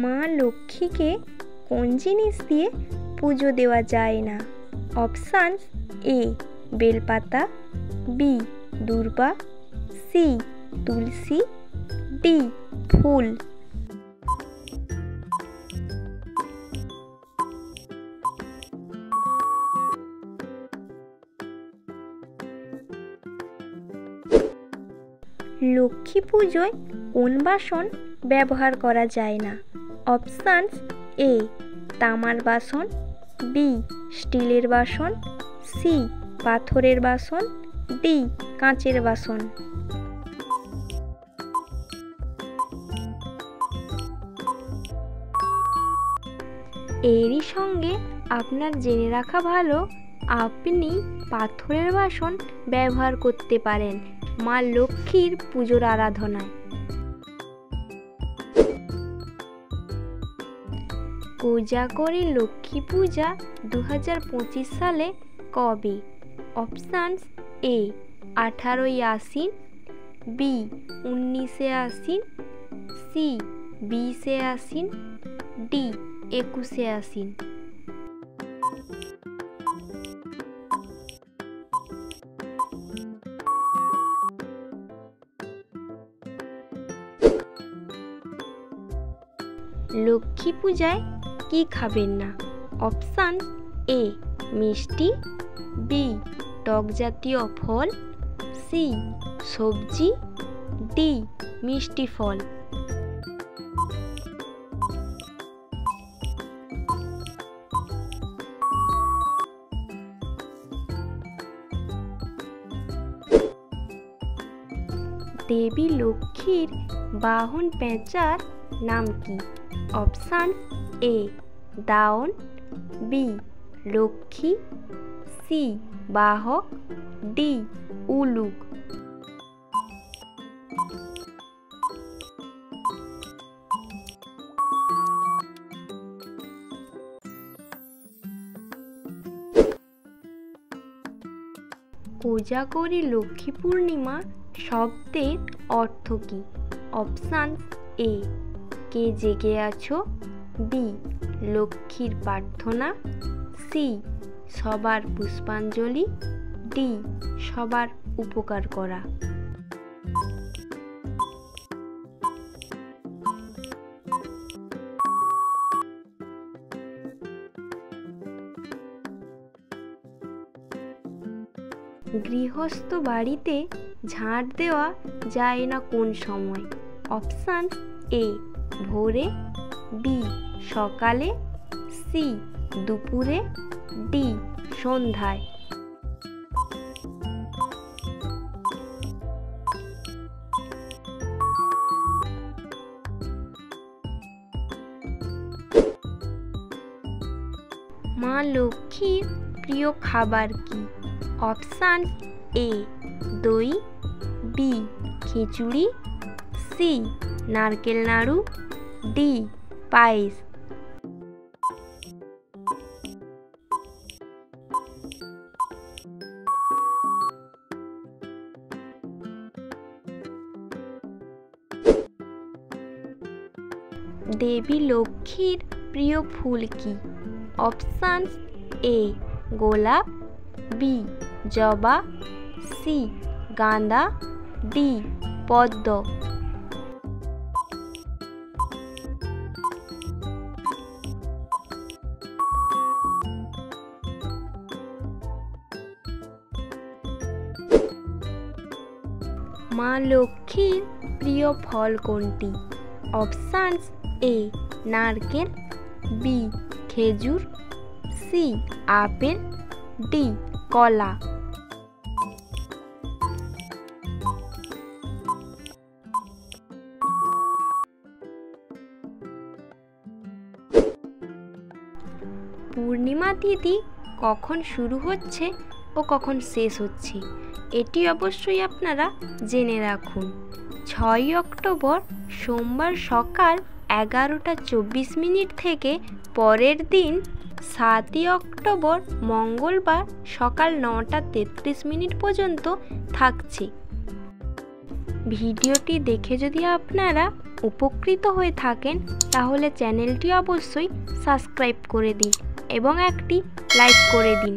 মা লক্ষ্মীকে কোন জিনিস দিয়ে পুজো দেওয়া যায় না? অপশানস: এ বেলপাতা, বি দূর্বা, সি তুলসী, ডি ফুল। লক্ষ্মী পুজোয় কোন বাসন ব্যবহার করা যায় না? অপশানস: এ তামার বাসন, বি স্টিলের বাসন, সি পাথরের বাসন, ডি কাঁচের বাসন। এরই সঙ্গে আপনার জেনে রাখা ভালো, আপনি পাথরের বাসন ব্যবহার করতে পারেন মা লক্ষ্মীর পুজোর আরাধনায়। কোজাগরী লক্ষ্মী পূজা 2025 সালে কবে? অপশানস: এ 18ই আশ্বিন, বি 19শে আশ্বিন, সি 20শে আশ্বিন, ডি 21শে আশ্বিন। লক্ষ্মী পূজায় কি খাবেন না? অপশান: এ মিষ্টি, বি টক জাতীয় ফল, সি সবজি, ডি মিষ্টি ফল। দেবী লক্ষ্মীর বাহন পেঁচার নাম কি? অপশান: এ দাওন, বি লক্ষ্মী, সি বাহক, ডি উলুক। কোজাগরী লক্ষ্মী পূর্ণিমা শব্দের অর্থ কী? অপশান: এ কে জেগে আছো, বি লক্ষ্মীর প্রার্থনা, সি সবার পুষ্পাঞ্জলি, ডি সবার উপকার করা। গৃহস্থ বাড়িতে ঝাঁট দেওয়া যায় না কোন সময়? অপশান: এ ভোরে, বি সকালে, সি দুপুরে, ডি সন্ধ্যায়। মা লক্ষ্মীর প্রিয় খাবার কি? অপশান: এ দই, বি খিচুড়ি, সি নারকেল নাড়ু, ডি পায়েস। দেবী লক্ষ্মীর প্রিয় ফুল কি? অপশান: এ গোলাপ, বি জবা, সি গাঁদা, ডি পদ্ম। মা লক্ষ্মীর প্রিয় ফল কোনটি? অপশান: এ নারকেল, বি খেজুর, সি আপেল, ডি কলা। পূর্ণিমা তিথি কখন শুরু হচ্ছে ও কখন শেষ হচ্ছে এটি অবশ্যই আপনারা জেনে রাখুন। 6 অক্টোবর সোমবার সকাল 11:24 থেকে পরের দিন 7 অক্টোবর মঙ্গলবার সকাল 9:33 পর্যন্ত থাকছে। ভিডিওটি দেখে যদি আপনারা উপকৃত হয়ে থাকেন তাহলে চ্যানেলটি অবশ্যই সাবস্ক্রাইব করে দিন এবং একটি লাইক করে দিন।